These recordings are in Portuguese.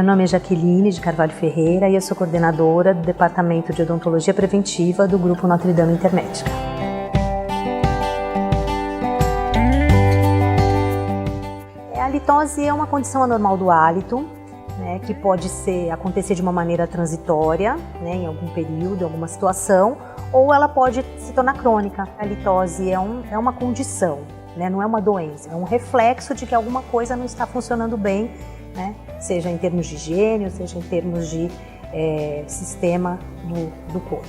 nome é Jaqueline de Carvalho Ferreira e eu sou coordenadora do Departamento de Odontologia Preventiva do Grupo Notre Dame Intermédica. A litose é uma condição anormal do hálito, né, que pode acontecer de uma maneira transitória, né, em algum período, em alguma situação, ou ela pode se tornar crônica. A litose é uma condição, né, não é uma doença, é um reflexo de que alguma coisa não está funcionando bem, né, seja em termos de higiene, ou seja em termos de sistema do corpo.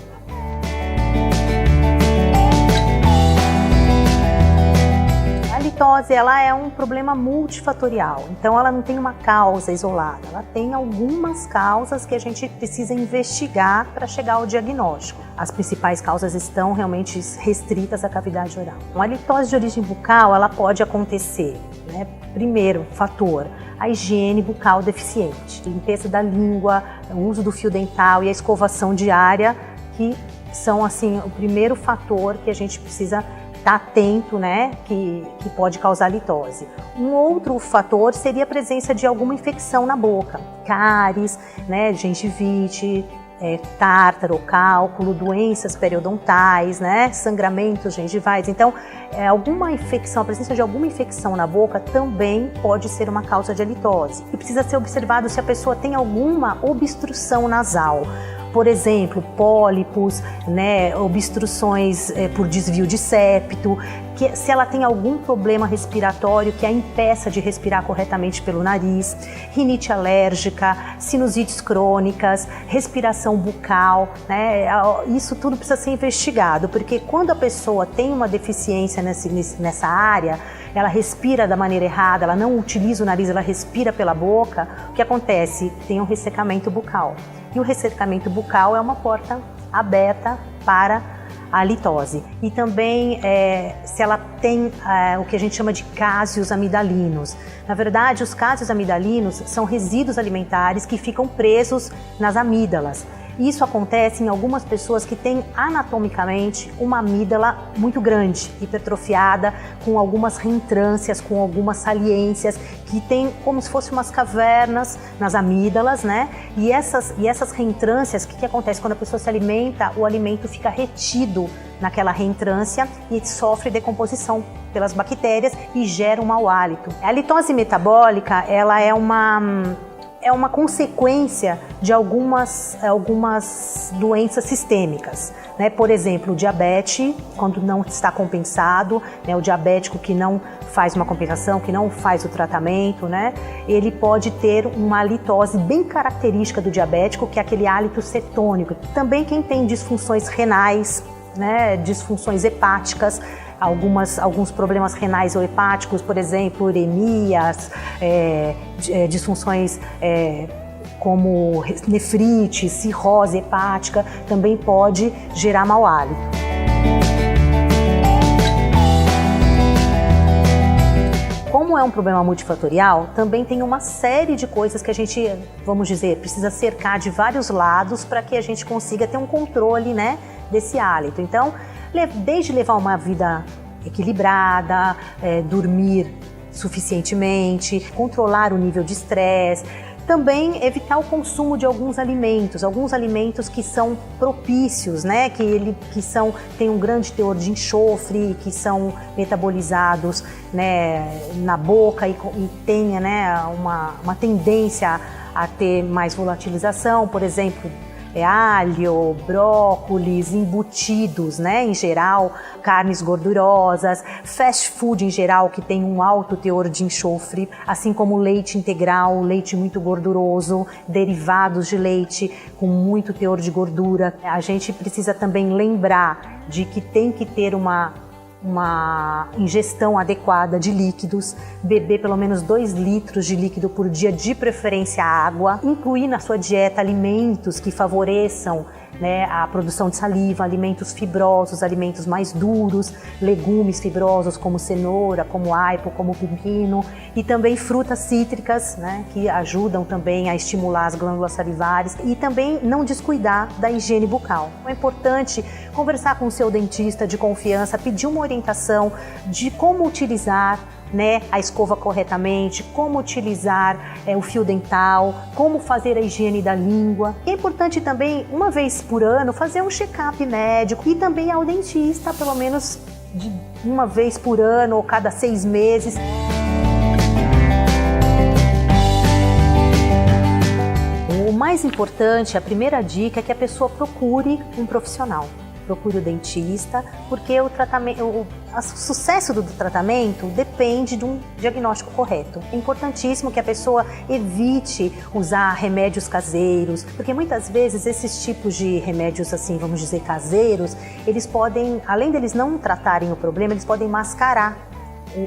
A litose, ela é um problema multifatorial, então ela não tem uma causa isolada, ela tem algumas causas que a gente precisa investigar para chegar ao diagnóstico. As principais causas estão realmente restritas à cavidade oral. A litose de origem bucal, ela pode acontecer, né? Primeiro fator, a higiene bucal deficiente, limpeza da língua, o uso do fio dental e a escovação diária, que são assim o primeiro fator que a gente precisa estar atento, né, que pode causar litose. Um outro fator seria a presença de alguma infecção na boca, cáries, né, gengivite, tártaro, cálculo, doenças periodontais, né, sangramentos gengivais. Então, alguma infecção, a presença de alguma infecção na boca também pode ser uma causa de halitose. E precisa ser observado se a pessoa tem alguma obstrução nasal. Por exemplo, pólipos, né, obstruções por desvio de septo, se ela tem algum problema respiratório que a impeça de respirar corretamente pelo nariz, rinite alérgica, sinusites crônicas, respiração bucal, né, isso tudo precisa ser investigado, porque quando a pessoa tem uma deficiência nessa área, ela respira da maneira errada, ela não utiliza o nariz, ela respira pela boca, o que acontece? Tem um ressecamento bucal. E o ressecamento bucal é uma porta aberta para a litose. E também se ela tem o que a gente chama de cásios amidalinos. Na verdade, os cásios amidalinos são resíduos alimentares que ficam presos nas amígdalas. Isso acontece em algumas pessoas que têm anatomicamente uma amígdala muito grande, hipertrofiada, com algumas reentrâncias, com algumas saliências, que tem como se fossem umas cavernas nas amígdalas, né? E essas reentrâncias, o que acontece? Quando a pessoa se alimenta, o alimento fica retido naquela reentrância e sofre decomposição pelas bactérias e gera um mau hálito. A litose metabólica, ela é uma consequência de algumas doenças sistêmicas, né? Por exemplo, o diabetes, quando não está compensado, né? O diabético que não faz uma compensação, que não faz o tratamento, né? Ele pode ter uma litose bem característica do diabético, que é aquele hálito cetônico. Também quem tem disfunções renais, né? Disfunções hepáticas, alguns problemas renais ou hepáticos, por exemplo, uremias, disfunções como nefrite, cirrose hepática, também pode gerar mau hálito. Como é um problema multifatorial, também tem uma série de coisas que a gente, vamos dizer, precisa cercar de vários lados para que a gente consiga ter um controle, né, desse hálito. Então, desde levar uma vida equilibrada, dormir suficientemente, controlar o nível de estresse, também evitar o consumo de alguns alimentos que são propícios, né, que têm um grande teor de enxofre, que são metabolizados, né, na boca e tenha, né, uma tendência a ter mais volatilização, por exemplo, alho, brócolis, embutidos, né, em geral, carnes gordurosas, fast food em geral, que tem um alto teor de enxofre, assim como leite integral, leite muito gorduroso, derivados de leite com muito teor de gordura. A gente precisa também lembrar de que tem que ter uma ingestão adequada de líquidos, beber pelo menos 2 litros de líquido por dia, de preferência água, incluir na sua dieta alimentos que favoreçam, né, a produção de saliva, alimentos fibrosos, alimentos mais duros, legumes fibrosos como cenoura, como aipo, como pepino, e também frutas cítricas, né, que ajudam também a estimular as glândulas salivares, e também não descuidar da higiene bucal. É importante conversar com o seu dentista de confiança, pedir uma orientação de como utilizar né, a escova corretamente, como utilizar o fio dental, como fazer a higiene da língua. É importante também, uma vez por ano, fazer um check-up médico e também ao dentista, pelo menos de uma vez por ano ou cada 6 meses. O mais importante, a primeira dica é que a pessoa procure um profissional. Procure o dentista, porque o sucesso do tratamento depende de um diagnóstico correto. É importantíssimo que a pessoa evite usar remédios caseiros, porque muitas vezes esses tipos de remédios, assim, vamos dizer, caseiros, eles podem, além deles não tratarem o problema, eles podem mascarar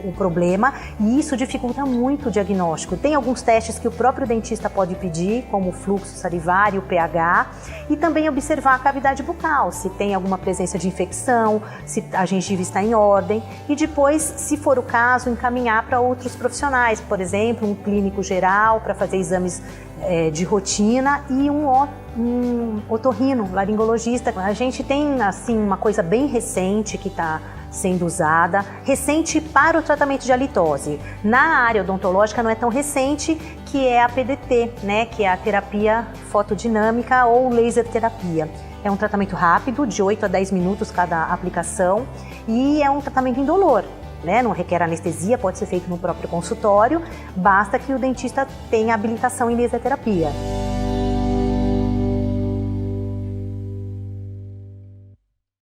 o problema, e isso dificulta muito o diagnóstico. Tem alguns testes que o próprio dentista pode pedir, como o fluxo salivário, o pH, e também observar a cavidade bucal, se tem alguma presença de infecção, se a gengiva está em ordem, e depois, se for o caso, encaminhar para outros profissionais, por exemplo, um clínico geral para fazer exames de rotina e um otorrino, laringologista. A gente tem assim uma coisa bem recente que está sendo usada, recente para o tratamento de halitose. Na área odontológica não é tão recente, que é a PDT, né, que é a terapia fotodinâmica ou laser terapia. É um tratamento rápido, de 8 a 10 minutos cada aplicação, e é um tratamento indolor, né? Não requer anestesia, pode ser feito no próprio consultório, basta que o dentista tenha habilitação em laser terapia.